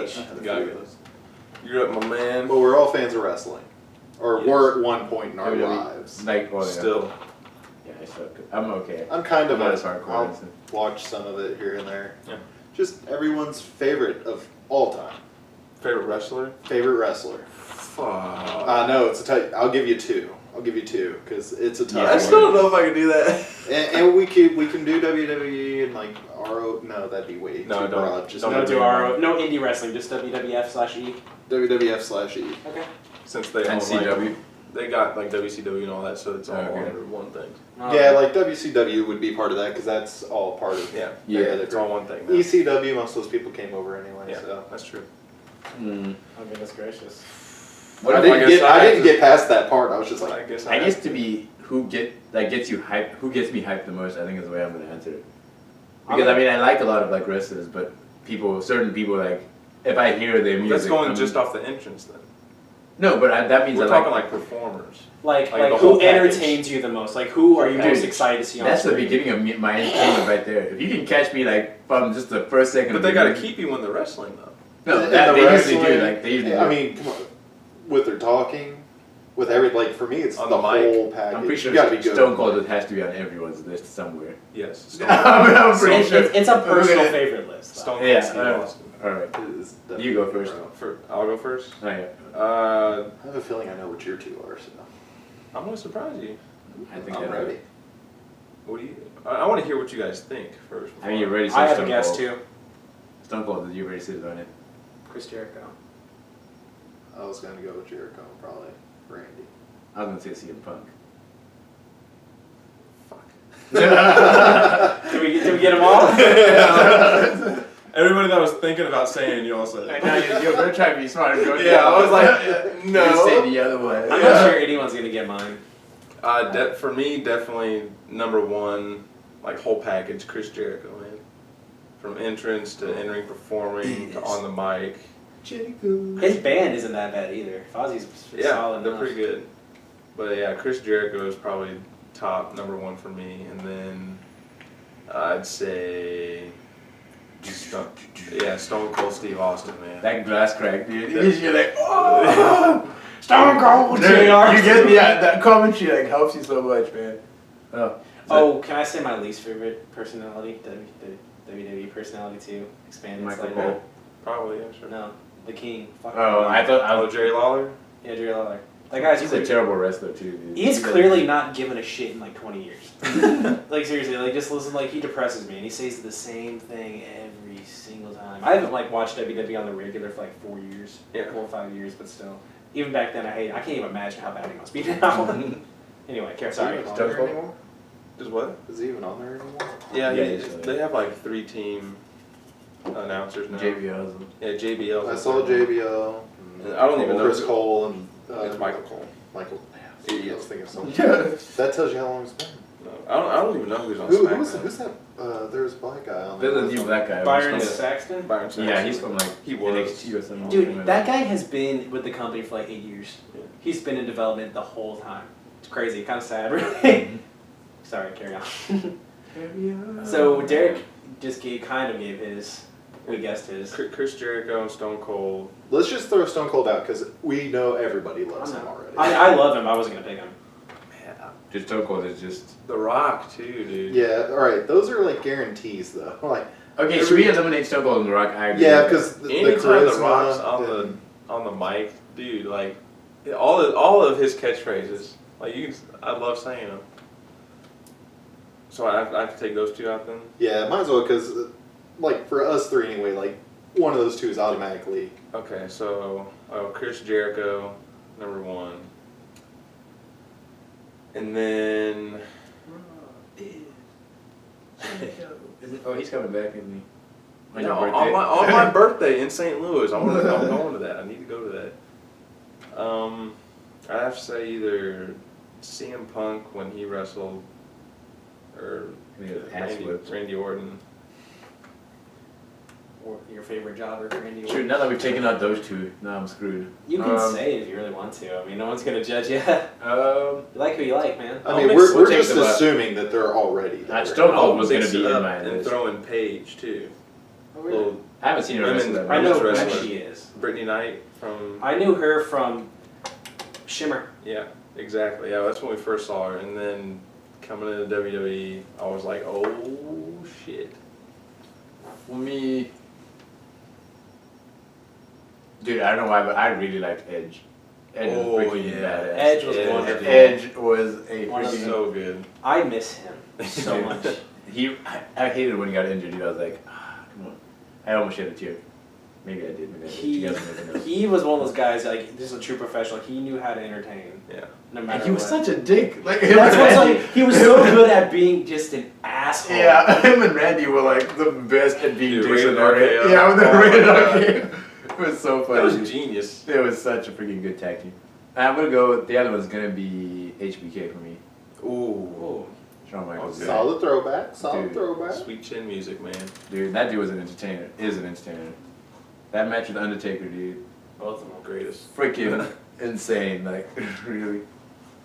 Age. You grew up, my man. Well, we're all fans of wrestling. Or were at one point in our lives. Like, well, Still. Yeah, I'm okay. I'm kind of not as hardcore. I'll watch some of it here and there. Yeah. Just everyone's favorite of all time. Favorite wrestler? Favorite wrestler. Fuck. No, it's a tight. I'll give you two, because it's a tough. Yeah, I still don't know if I can do that. And we can do WWE and like RO. No, that'd be way too broad. Just Don't do RO. No indie wrestling. Just WWF/E. WWF/E. Okay. Since they And own, CW. They got like WCW and all that, so it's all under one thing. Yeah, like WCW would be part of that because that's all part of Yeah, it's all one thing. Now. ECW, most of those people came over anyway. Yeah, so that's true. Oh goodness gracious. I didn't get past that part. I was just like, I guess to be who gets me hyped the most. I think is the way I'm gonna answer it. Because I mean, I like a lot of like wrestlers, but certain people like if I hear their music. That's going just off the entrance then. No, but that means we're talking like performers. Like who entertains you the most? Like who are you most excited to see on That's screen? the beginning of my entertainment right there. If you can catch me like from just the first second. But they got to keep you when they're wrestling though. No, they usually do. Like they usually. I mean, come on, with their talking, with for me, it's on the mic. whole package. I'm pretty sure you gotta be good. Stone Cold has to be on everyone's list somewhere. Yes. I'm pretty sure. It's a personal favorite list. Stone Cold Steve Austin. All right. You go first. I'll go first. Oh, yeah. I have a feeling I know what your two are. So I'm gonna surprise you. I think I'm ready. What do you? I want to hear what you guys think first. I mean, you already said I have Stone a guess Cold. too. Stone Cold, did you already sit on it? Chris Jericho. I was gonna go with Jericho, probably Randy. I was gonna say CM Punk. Fuck. Did we get them all? Everybody that was thinking about saying, you all said. I know you're trying to be smart. Yeah, I was like, no. You say the other one. I'm not sure anyone's gonna get mine. For me, definitely number one, like whole package, Chris Jericho, man. From entrance to in-ring performing to on the mic. His band isn't that bad either. Fozzie's solid. They're pretty good. But yeah, Chris Jericho is probably top number one for me, and then I'd say. Stone Cold Steve Austin, man. That glass crack, dude. You're like, oh, Stone Cold dude, you get me that commentary like helps you so much, man. Can I say my least favorite personality? WWE personality too? Expanded Michael slightly. Cole. Probably, yeah, sure. No, the King. Fuck I thought Jerry Lawler? Yeah, Jerry Lawler. That guy's he's a terrible wrestler too, dude. He's clearly not given a shit in like 20 years. Like seriously, like just listen, like he depresses me and he says the same thing every single time. I haven't like watched WWE on the regular for like 4 years, 4 or 5 years, but still. Even back then I can't even imagine how bad he must be now. Anyway, sorry. Is he even on there anymore? Just what? Is he even on there anymore? Yeah, Yeah, they have like 3 team announcers now. JBL's. Yeah, JBL. I saw JBL. I don't even know. Chris Cole and It's Michael Cole. Michael. Yeah. I was thinking something. That tells you how long it's been. No, I don't even know who's on SmackDown. Who's that? There's a black guy on there. There's a new black guy. Byron Saxton? Byron Saxton. Yeah, he's from like he was NXT or something. Dude, that guy has been with the company for like 8 years. Yeah. He's been in development the whole time. It's crazy, kind of sad, really. Sorry, carry on. So Derek just kind of gave his. We guessed his. Chris Jericho and Stone Cold. Let's just throw Stone Cold out because we know everybody loves him already. I love him. I wasn't gonna pick him. Man, Just Stone Cold is just The Rock too, dude. Yeah, all right. Those are like guarantees though. Like okay. Should we eliminate Stone Cold and The Rock? I agree. yeah, because the Anytime charisma The Rock's and- on the mic, dude, like all of his catchphrases, like I love saying them. So I have to take those two out then. Yeah, might as well because like for us three anyway, like one of those two is automatically. Okay, so Chris Jericho, number one, and then he's coming back, isn't he? yeah, on my birthday in St. Louis. I'm going to that. I need to go to that. I have to say either CM Punk when he wrestled, or Randy Orton. Or your favorite jobber, Randy. True. Now that we've taken out those two, now I'm screwed. You can say it if you really want to. I mean, no one's gonna judge you. You like who you like, man. I mean, we're just assuming that they're already there. Stone Cold was Mix going to be it in up my and list. throw in Paige too. Oh, really? Little I haven't seen her wrestle that I much. know Women's who wrestler. she is. Brittany Knight from. I knew her from Shimmer. Yeah, exactly. Yeah, that's when we first saw her, and then coming into WWE, I was like, oh shit. For me, dude, I don't know why, but I really liked Edge. Edge was freaking badass. Edge was wonderful. Edge was a One of freaking. So good. I miss him so much. I hated when he got injured. I was like, come on. I almost shed a tear. Maybe I did. Maybe I did. You guys never know. He was one of those guys, like, just a true professional. He knew how to entertain. Yeah. No And matter he was what. such a dick. Like That's what's like, he was so good at being just an asshole. Yeah, him and Randy were like the best at being Dude, dicks in rated the ring. RKO. Yeah, with the Oh my rated God. RKO. It was so funny. That was genius. It was such a freaking good tag team. I'm gonna go. The other one's gonna be HBK for me. Ooh. Shawn Michaels. Okay. Solid throwback. Solid Dude. throwback. Sweet chin music, man. Dude, that dude was an entertainer. Is an entertainer. That match with Undertaker, dude, Both of them greatest. freaking insane. Like really.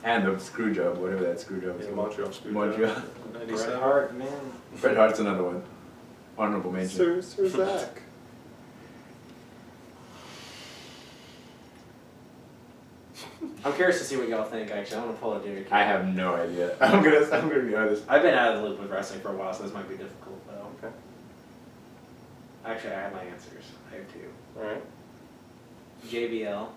And the screw job, whatever that screw job is. Yeah, Montreal Screwjob. Montreal. Bret 97. Hart, man. Bret Hart's another one. Honorable mention. Sir Zach. I'm curious to see what y'all think, actually. I want to pull a Derek. I have no idea. I'm gonna be honest. I've been out of the loop with wrestling for a while, so this might be difficult, though. Okay. Actually, I have my answers. I have two. Alright. JBL.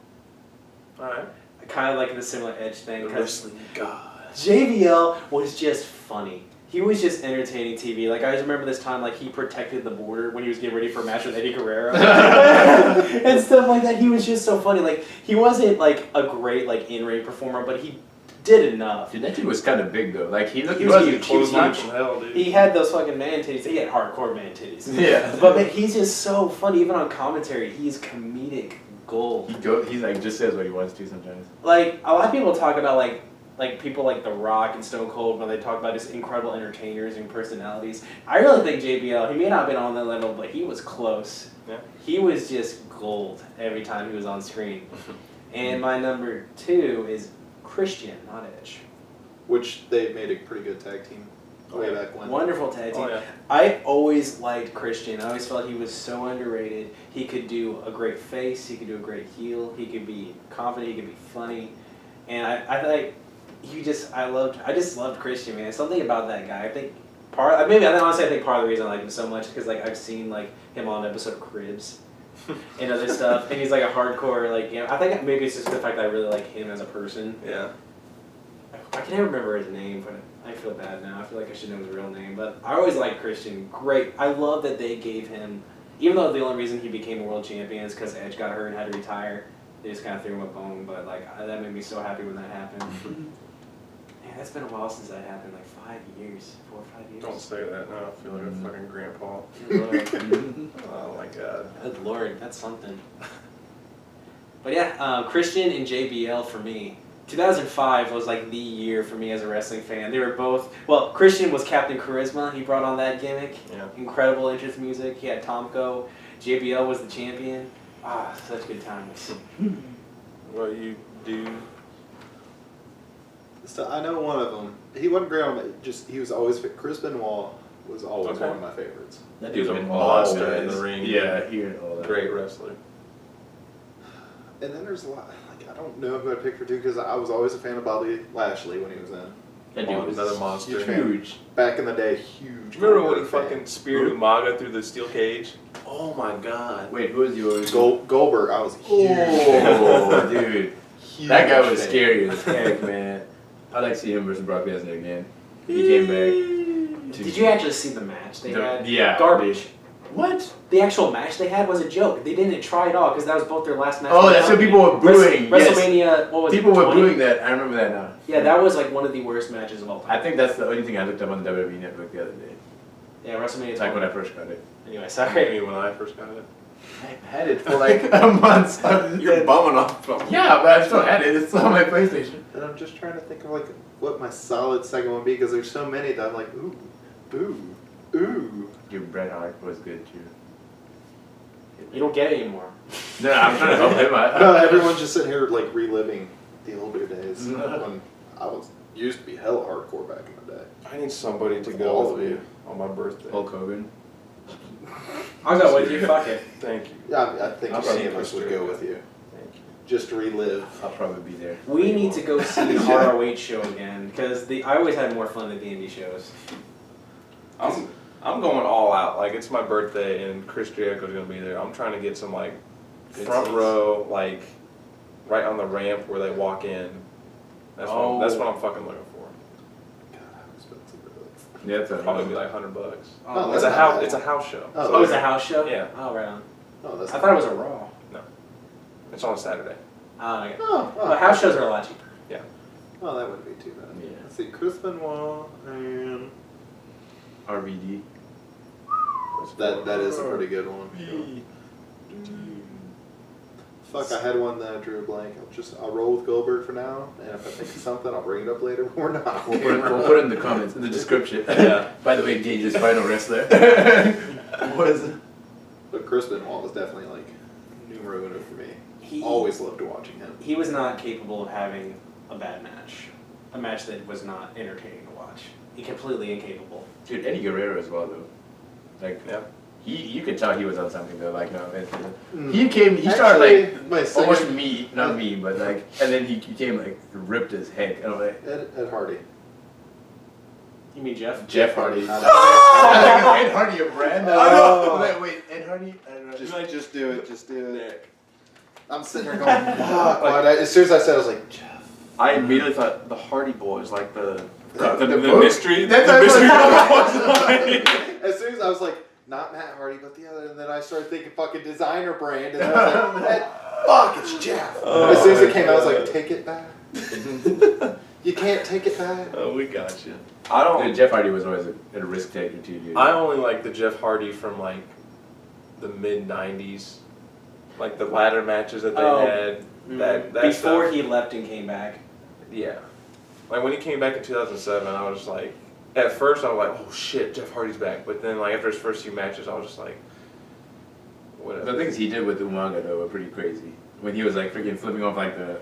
Alright. I kind of like the similar Edge thing, The because wrestling god. JBL was just funny. He was just entertaining TV. Like, I just remember this time, like, he protected the border when he was getting ready for a match with Eddie Guerrero. And stuff like that. He was just so funny. Like, he wasn't, like, a great, like, in-ring performer, but he did enough. Dude, that dude was kind of big though. Like he He was wasn't huge. Close huge. line from hell, dude. He had those fucking man titties. He had hardcore man titties. Yeah. But man, he's just so funny. Even on commentary, he's comedic gold. He's like just says what he wants to sometimes. Like, a lot of people talk about, like people like The Rock and Stone Cold when they talk about just incredible entertainers and personalities. I really think JBL, he may not have been on that level, but he was close. Yeah. He was just gold every time he was on screen. And my number two is Christian, not Edge. Which they made a pretty good tag team way back when. Wonderful tag team. Oh, yeah. I always liked Christian. I always felt he was so underrated. He could do a great face. He could do a great heel. He could be confident. He could be funny. And I like, I just loved Christian, man. Something about that guy. I think part of the reason I like him so much is because like I've seen like him on an episode of Cribs and other stuff, and he's like a hardcore I think maybe it's just the fact that I really like him as a person. Yeah. I can never remember his name, but I feel bad now. I feel like I should know his real name. But I always liked Christian. Great. I love that they gave him, even though the only reason he became a world champion is because Edge got hurt and had to retire. They just kind of threw him a bone. But that made me so happy when that happened. Man, that's been a while since that happened. 5 years, 4 or 5 years. Don't say that now. I feel like a fucking grandpa. Good Lord. Oh my god. Good Lord, that's something. But yeah, Christian and JBL for me. 2005 was like the year for me as a wrestling fan. They were both, Christian was Captain Charisma. He brought on that gimmick. Yeah. Incredible entrance music. He had Tomko. JBL was the champion. Such good times. What you do? So I know one of them. He wasn't great on it. He was always Chris Benoit was always Okay. one of my favorites. That He's dude's a been monster all in the guys. ring. Yeah, he and all that. Great wrestler. And then there's a lot. I don't know who I'd pick for two because I was always a fan of Bobby Lashley when he was in. That dude was Another monster. Huge fan. huge. Back in the day, huge. Remember when he Goldberg fan. fucking speared Umaga through the steel cage? Oh my god. Wait, who was yours? Goldberg? I was huge. Oh, dude. Huge That guy was fan. scary as heck, man. I'd like to see him versus Brock Lesnar again. He came back. Did you actually see the match they had? Yeah. Garbage. What? The actual match they had was a joke. They didn't try at all because that was both their last match. Oh, that's what people were booing. Yes. WrestleMania, what was it? People were 20? booing that. I remember that now. Yeah, that was like one of the worst matches of all time. I think that's the only thing I looked up on the WWE Network the other day. Yeah, WrestleMania. It's like when I first got it. Anyway, I sorry. mean, when I first got it. I had it for like a month. You're bumming off from Yeah, but I still had it. It's still on my PlayStation. And I'm just trying to think of what my solid second would be because there's so many that I'm like, ooh, ooh. Dude, Bret Hart was good too. You don't get it anymore. No, I'm trying to help him out. No, everyone's just sitting here reliving the older days when I used to be hella hardcore back in the day. I need somebody to go All with of me you. on my birthday. Hulk Hogan. I'll go with you. Fuck it. Thank you. Yeah, I think I'll any of probably us would go go with with you. Thank you. Just to relive. I'll probably be there. We need to go see an ROH show again because I always had more fun at the indie shows. I'm going all out. Like, it's my birthday and Chris Jericho's gonna be there. I'm trying to get some like Good front seats. row, like right on the ramp where they walk in. That's what I'm fucking looking for. God, how expensive it is. Yeah, that's Probably be like $100. Oh, It's that's a not house. bad. It's a house show. Oh, Oh, it's a house show? Yeah. Oh, right on. Oh, that's I thought it was a Raw. It's on a Saturday. Oh, okay. Oh, But house shows are a lot cheaper. well, that wouldn't be too bad. Yeah. Let's see, Chris Benoit and RVD. that is a pretty good one. Fuck, I had one that I drew a blank. I'll roll with Goldberg for now, and if I think of something, I'll bring it up later. Or not. We'll put it in the comments, in the description. Yeah. By the way, Gage's final wrestler. What is it? But Chris Benoit was definitely like numero uno for me. He Always loved watching him. He was not capable of having a bad match. A match that was not entertaining to watch. He completely incapable. Dude, Eddie Guerrero as well, though. Like, Yeah. you could tell he was on something, though. Like, no, Mm. he started, like, my almost second, me, not me, but, like, and then he came, like, ripped as heck. And I'm like, Ed Hardy. You mean Jeff? Jeff Hardy. I Ed Hardy, a brand? I know. Wait, Ed Hardy? I don't know. Just do it. Just do it. I'm sitting there going, fuck. As soon as I said it, I was like, Jeff. I immediately thought the Hardy Boys, like the book? mystery. That's the what mystery I book was As soon as I was like, not Matt Hardy, but the other, and then I started thinking fucking designer brand, and then I was like, fuck, it's Jeff. As soon as it came out, I was like, take it back. You can't take it back. Oh, we got you. I don't. Dude, Jeff Hardy was always a risk taker, too, dude. I only like the Jeff Hardy from like the mid '90s, like the ladder matches that they had. That Before stuff. he left and came back. Yeah, like when he came back in 2007, I was like, at first I was like, oh shit, Jeff Hardy's back. But then like after his first few matches, I was just like, whatever. The things he did with Umaga, though, were pretty crazy. When he was, like, freaking flipping off, like, the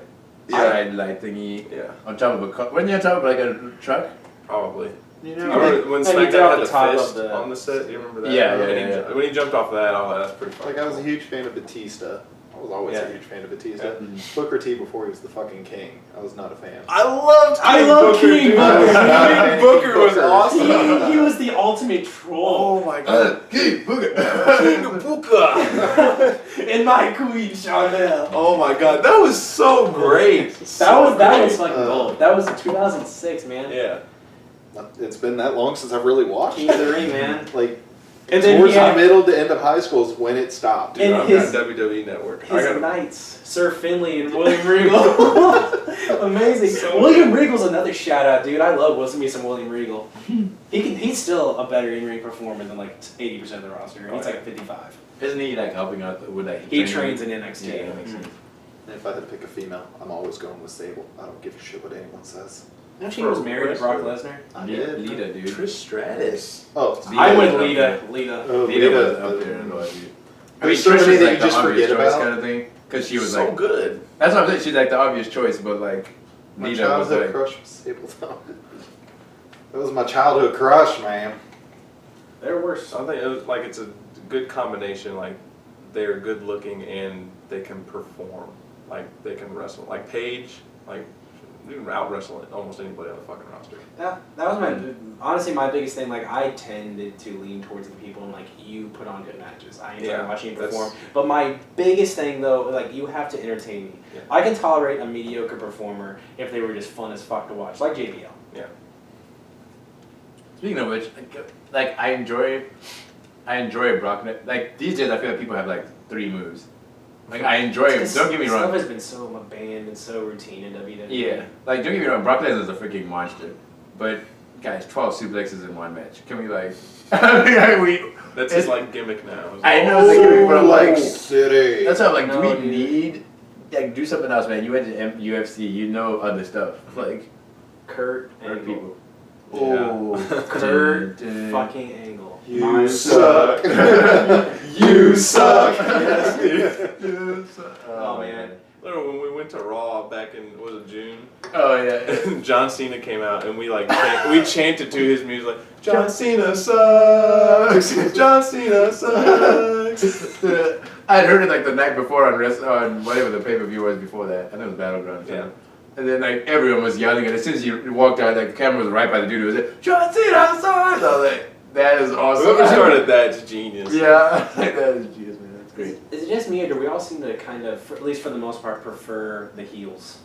side light thingy Yeah, on top of a car. Wasn't he on top of, like, a truck? probably. You I know, remember when And he did SmackDown off had the the top fist of the- on the set. Do you remember that? Yeah, When he yeah. ju- When he jumped off that, I was like, that's pretty funny. like I was a huge fan of Batista. I was always Yeah. a huge fan of Batista. Yeah. Booker T before he was the fucking king. I was not a fan. I loved I love King Booker. King Booker was awesome. He was the ultimate troll. Oh my god. King Booker! King Booker. And my queen, Chanel. Oh my god, that was so great. That was great. fucking gold. That was 2006, man. Yeah. It's been that long since I've really watched King of it. the Ring, man. Like, And then towards he had the middle to end of high school is when it stopped. Dude, And I'm his- on WWE Network. I his gotta, knights, Sir Finley and William Regal. Amazing. So William Regal's another shout out, dude. I love me some William Regal. He's still a better in-ring performer than like 80% of the roster. He's like a 55. Isn't he, like, helping out with, like, He training? trains in NXT. Yeah, that makes sense. And if I had to pick a female, I'm always going with Sable. I don't give a shit what anyone says. You know she was married to Brock Lesnar? I Lita, did. Lita, dude. Trish Stratus. Oh, I went was up Lita. there. Lita. Oh, Lita was Lita. up there as well, dude. I mean, There's so Trish many is, that like, you the just obvious forget choice about. kind of thing. Because she was, so like, good. that's what I'm saying. She's, like, the obvious choice, but, like, My Lita was, childhood like, crush was Sable though. That was my childhood crush, man. There were some. I think it was, like it's a good combination. Like they're good looking and they can perform. Like they can wrestle. Like Paige, like you can out wrestle almost anybody on the fucking roster. That was honestly my biggest thing. Like I tended to lean towards the people and like you put on good matches. I enjoy Yeah, watching you that's- perform. But my biggest thing though, like you have to entertain me. Yeah. I can tolerate a mediocre performer if they were just fun as fuck to watch, like JBL. Yeah. Speaking of which, like I enjoy Brock. Like these days, I feel like people have like 3 moves. Like I enjoy him. Don't get me Stuff wrong. has been so banned and so routine in WWE. Yeah, like don't get me wrong. Brock Lesnar is a freaking monster, but guys, 12 suplexes in one match. Can we like? That's his like gimmick now. I know it's a gimmick, but I'm like, City. that's how I'm like. No, do we dude. need like do something else, man? You went to UFC, you know other stuff like Kurt hurt Angle. people. Yeah. Kurt Dun, dun. fucking Angle. You suck. You suck. Yes, dude. Oh man. Literally, when we went to Raw back in was it June? Oh yeah. John Cena came out and we we chanted to his music like John Cena sucks. John Cena sucks. I'd heard it like the night before on whatever the pay-per-view was before that. I think it was Battleground. Yeah. And then like everyone was yelling, and as soon as you walked out, like the camera was right by the dude who was like, John Cena sucks. I was like, that is awesome. Whoever started that's genius. Yeah, like that is genius, man. That's great. Is it just me, or do we all seem to kind of, at least for the most part, prefer the heels?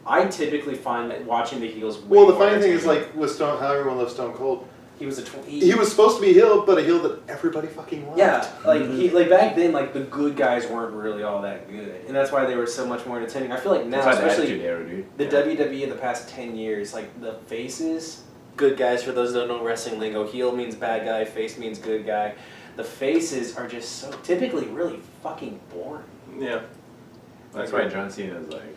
I typically find that watching the heels. Way Well, the more funny thing is, entertaining. like with Stone, how everyone loves Stone Cold. He was He was supposed to be a heel, but a heel that everybody fucking loved. Yeah, like back then, like the good guys weren't really all that good, and that's why they were so much more entertaining. I feel like now, That's why the especially Attitude Era, dude. the WWE in the past 10 years, like the faces, good guys. For those that don't know wrestling lingo, heel means bad guy, face means good guy. The faces are just so typically really fucking boring. Yeah. That's why John Cena is like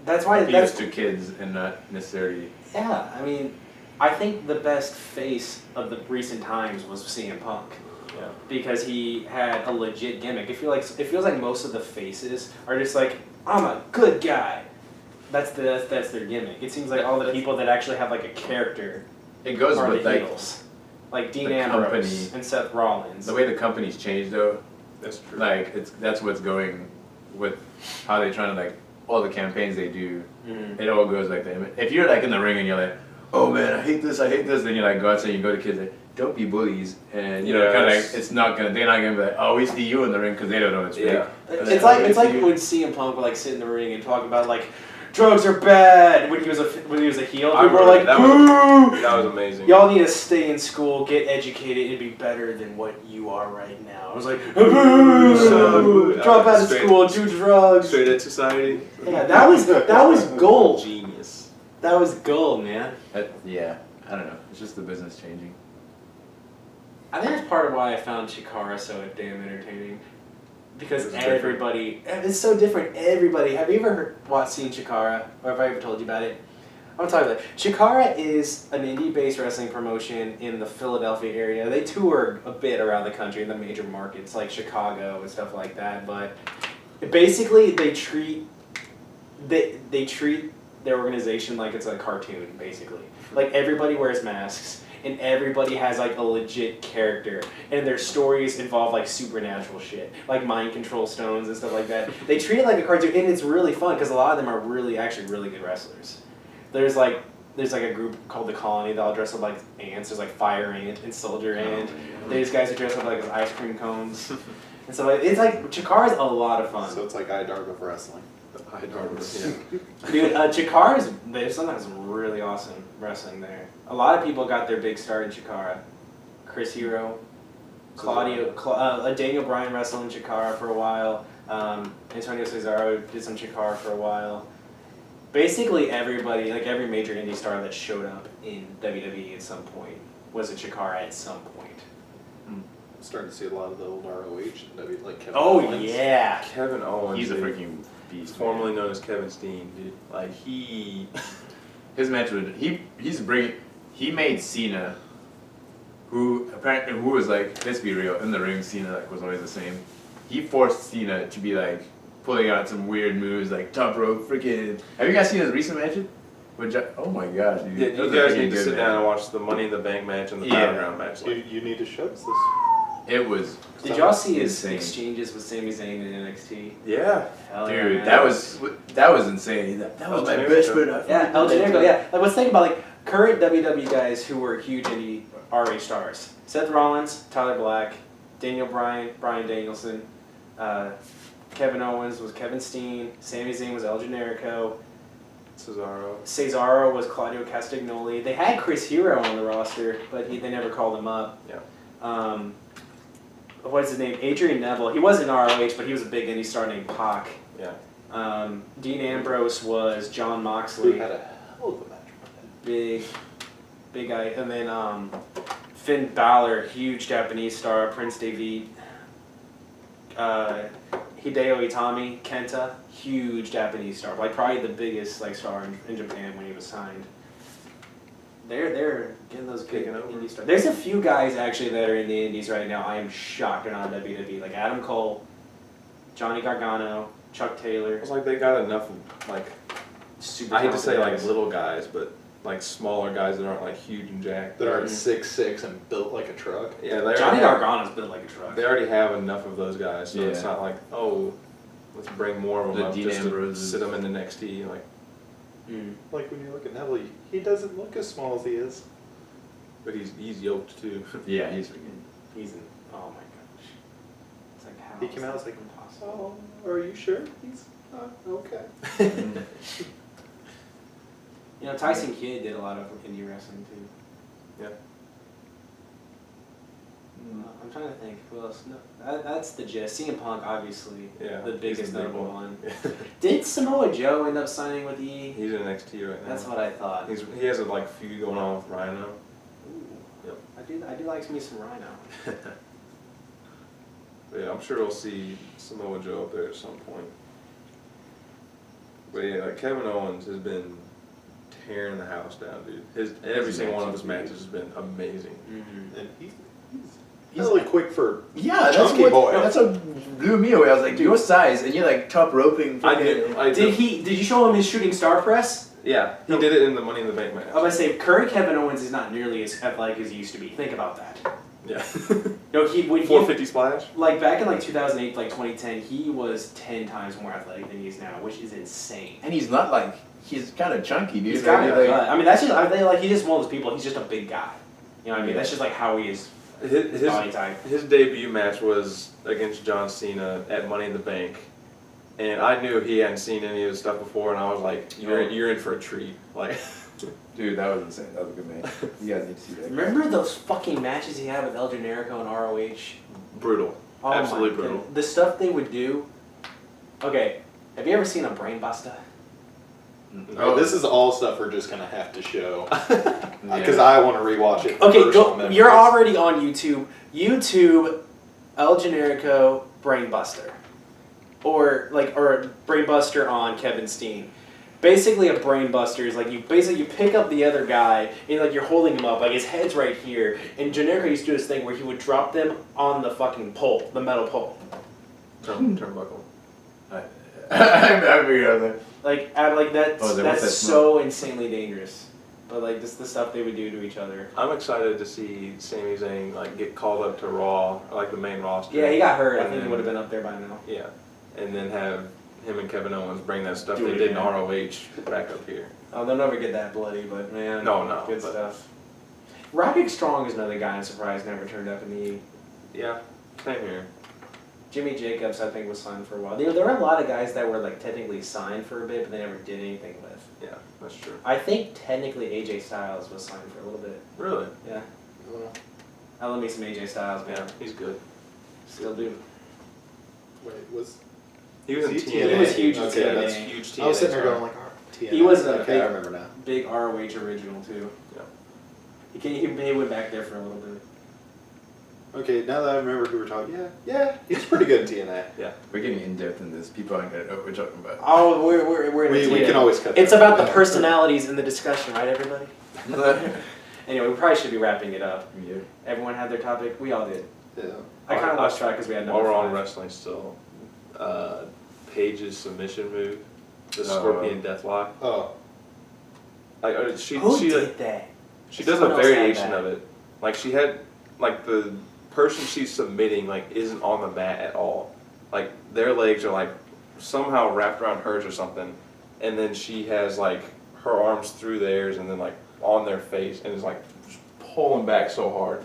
That's why appeals to kids and not necessarily. yeah. I mean, I think the best face of the recent times was CM Punk. Yeah. Because he had a legit gimmick. It feels like most of the faces are just like, I'm a good guy. That's their gimmick. It seems like all the people that actually have like a character It goes are with the like heels. Like Dean the Ambrose company. and Seth Rollins. the way the company's changed though. That's true. Like that's what's going with how they're trying to like all the campaigns they do. Mhm. It all goes like that. If you're like in the ring and you're like, oh man, I hate this, then you like go outside and you go to kids like, don't be bullies, and you know kind of like they're not gonna be like, oh we see you in the ring because they don't know it's fake. Yeah. It's like when CM Punk would like sit in the ring and talk about like drugs are bad when he was a heel. I People were like, remember boo! That was amazing. Y'all need to stay in school, get educated, and be better than what you are right now. I was like, boo! Drop out of school, do drugs. Straight Edge Society. Yeah, that was gold. Genius. That was gold, man. Yeah, I don't know. It's just the business changing. I think that's part of why I found Chikara so damn entertaining. Because It's different. everybody, it's so different. Everybody, have you ever seen Chikara? Or have I ever told you about it? I'm talking about it. Chikara is an indie-based wrestling promotion in the Philadelphia area. They tour a bit around the country in the major markets like Chicago and stuff like that. But basically, they treat their organization like it's a cartoon. Basically, like everybody wears masks. And everybody has like a legit character, and their stories involve like supernatural shit, like mind control stones and stuff like that. They treat it like a cartoon, and it's really fun because a lot of them are actually really good wrestlers. There's like a group called the Colony that all dress up like ants. There's like Fire Ant and Soldier Ant. There's guys who dress up like as ice cream cones, and so it's like Chikara's a lot of fun. So it's like iDarb of wrestling. Dude, Chikara's, there's sometimes some really awesome wrestling there. A lot of people got their big start in Chikara. Chris Hero, Daniel Bryan wrestled in Chikara for a while. Antonio Cesaro did some Chikara for a while. Basically everybody, like every major indie star that showed up in WWE at some point was a Chikara at some point. I'm starting to see a lot of the old ROH, like Kevin Oh Owens. yeah. Kevin Owens. He's a dude. freaking beast. Formerly known as Kevin Steen, dude. Like he. His match with he made Cena, who was like, let's be real, in the ring Cena like was always the same. He forced Cena to be like pulling out some weird moves like top rope freaking. Have you guys seen his recent matches? Oh my gosh, dude. Yeah, you Those are guys freaking need to good, sit man. down and watch the Money in the Bank match and the Yeah. Battleground match. Like, You need to show us this. It was, Did y'all see his Insane. exchanges with Sami Zayn in NXT? yeah. Hell yeah, dude, man. that was insane. That was my El best Generico. friend. Yeah, El Generico, yeah. Like, let's think about, like, current WWE guys who were huge indie RH stars. Seth Rollins, Tyler Black, Daniel Bryan, Bryan Danielson, Kevin Owens was Kevin Steen, Sami Zayn was El Generico, Cesaro was Claudio Castagnoli. They had Chris Hero on the roster, but they never called him up. Yeah. What's his name? Adrian Neville. He wasn't ROH, but he was a big indie star named Pac. Yeah. Dean Ambrose was John We Moxley. had a hell of a match. Big guy. And then Finn Balor, huge Japanese star. Prince David. Hideo Itami, Kenta, huge Japanese star. Like probably the biggest like star in Japan when he was signed. They're getting those big Taking over. indie stars. There's a few guys actually that are in the indies right now. I am shocked they're not in WWE. Like Adam Cole, Johnny Gargano, Chuck Taylor. It's like they got enough like super. I hate to say talented like guys. little guys, but like smaller guys that aren't like huge and jacked. That aren't 6'6" and built like a truck. Yeah, they Johnny already have, Gargano's built like a truck. they already have enough of those guys, so it's Yeah. not like, oh, let's bring more of them The up Dean just to Ambroses. sit them in the next tee. Like, Like when you look at Neville, he doesn't look as small as he is. but he's yoked too. Yeah, he's freaking. He's in. Oh my gosh. It's like how. He came out, is I was that like, impossible. oh, are you sure? He's okay. You know, Tyson Kidd did a lot of indie wrestling too. Yeah. I'm trying to think who else. No, that's the gist. CM Punk, obviously, Yeah, the he's biggest the big notable one. one. Did Samoa Joe end up signing with E? He's in NXT right now. That's what I thought. He has a like feud going on with Rhino. Ooh. Yep. I do like me some Rhino. But yeah, I'm sure we'll see Samoa Joe up there at some point. But yeah, like Kevin Owens has been tearing the house down, dude. Every single one of his matches has been amazing. Mm-hmm. And he's really quick for Yeah, that's chunky what, boy. that's what blew me away. I was like, your size, and you're like top roping. Did you show him his shooting star press? Yeah, he did it in the Money in the Bank match. I was gonna say current Kevin Owens is not nearly as athletic as he used to be. Think about that. Yeah. No, when 450 splash. like back in like 2008, like 2010, he was 10 times more athletic than he is now, which is insane. And he's not like, he's kind of chunky, dude. He's got Like, I mean, that's just he's just one of those people. He's just a big guy. You know what I mean? That's just like how he is. His body type. His debut match was against John Cena at Money in the Bank, and I knew he hadn't seen any of his stuff before, and I was like, "You're in for a treat." Like, dude, that was insane. That was a good match. You guys need to see that. Remember those fucking matches he had with El Generico and ROH? brutal, Oh absolutely my brutal. goodness. The stuff they would do. Okay, have you ever seen a brain buster? Oh, this is all stuff we're just gonna have to show Yeah. because I want to rewatch it. For Okay, personal go. memories. You're already on YouTube. YouTube, El Generico, Brainbuster, or Brainbuster on Kevin Steen. Basically, a Brainbuster is like you pick up the other guy and like you're holding him up, like his head's right here. And Generico used to do this thing where he would drop them on the fucking pole, the metal pole. Turnbuckle. I figured out that. Like that's Oh, what's that that's smell? so insanely dangerous. But like this the stuff they would do to each other. I'm excited to see Sami Zayn like get called up to Raw, like the main roster. Yeah, he got hurt. I And think he then- would have been up there by now. Yeah, and then have him and Kevin Owens bring that stuff Do they it did in again. ROH back up here. Oh, they'll never get that bloody, but man, No, good but- stuff. Roderick Strong is another guy I'm surprised never turned up in the E. Yeah, same here. Jimmy Jacobs, I think, was signed for a while. There were a lot of guys that were like technically signed for a bit, but they never did anything with. Yeah, that's true. I think technically AJ Styles was signed for a little bit. Really? Yeah, Well, I love me some AJ Styles, man. Yeah, he's good. Still do. wait, was He was in Was he TNA. He was huge in Okay, TNA. That's huge TNA. I was sitting there star. going like, TNA. He was a okay. big- I remember now. Big ROH original too. Yeah. He went back there for a little bit. Okay, now that I remember who we're talking, yeah, he's pretty good in TNA. We're getting in depth in this. People aren't gonna know what we're talking about. Oh, we're in the We TNA. can always cut. It's that. about the personalities in the discussion, right, everybody? Anyway, we probably should be wrapping it up. Yeah. Everyone had their topic. We all did. Yeah. I kind of lost track because we had While number we're on 5. wrestling still, Paige's submission move, the Oh. Scorpion Deathlock. Oh, Like Who she did that? She does a Someone else had variation that. of it. Like she had, like the person she's submitting like isn't on the mat at all. Like their legs are like somehow wrapped around hers or something, and then she has like her arms through theirs and then like on their face and is like just pulling back so hard.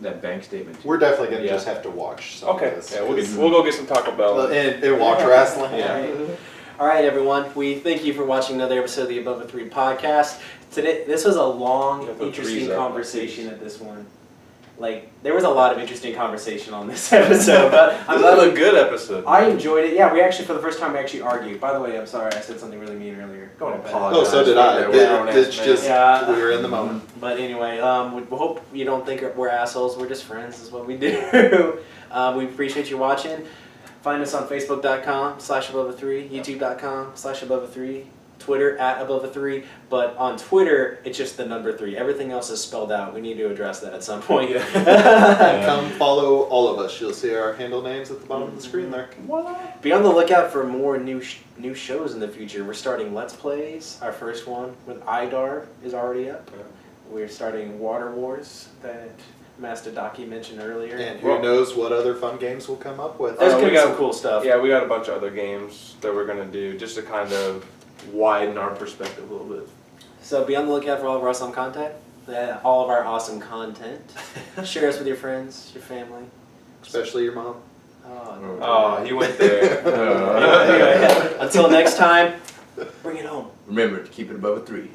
That bank statement. we're definitely gonna Yeah. just have to watch some of this. Yeah, we'll go get some Taco Bell. and watch wrestling. Yeah. All right, everyone. We thank you for watching another episode of the Above a 3 podcast. Today, this was a long, Yeah, put interesting threes up. conversation at this one. Like, there was a lot of interesting conversation on this episode, but I'm This was glad a good episode. I enjoyed it. Yeah, we actually, for the first time, we actually argued. By the way, I'm sorry, I said something really mean earlier. Don't My bad. apologize. Oh, so did I. Yeah, we're grown-ass It's men. just Yeah. we were in the moment. But anyway, we hope you don't think we're assholes. We're just friends, is what we do. We appreciate you watching. Find us on Facebook.com/above3, YouTube.com/above3, Twitter @above3. But on Twitter, it's just the number 3. Everything else is spelled out. We need to address that at some point. And come follow all of us. You'll see our handle names at the bottom of the screen there. Voila. Be on the lookout for more new shows in the future. We're starting Let's Plays. Our first one with IDAR is already up. Yeah. We're starting Water Wars that Master Daki mentioned earlier. And who knows what other fun games we'll come up with. There's we gonna be got- some cool stuff. Yeah, we got a bunch of other games that we're gonna do just to kind of widen our perspective a little bit. So be on the lookout for all of our awesome content. All of our awesome content. Share us with your friends, your family. Especially your mom. Oh, Oh, he went there. Anyway, until next time, bring it home. Remember to keep it above a 3.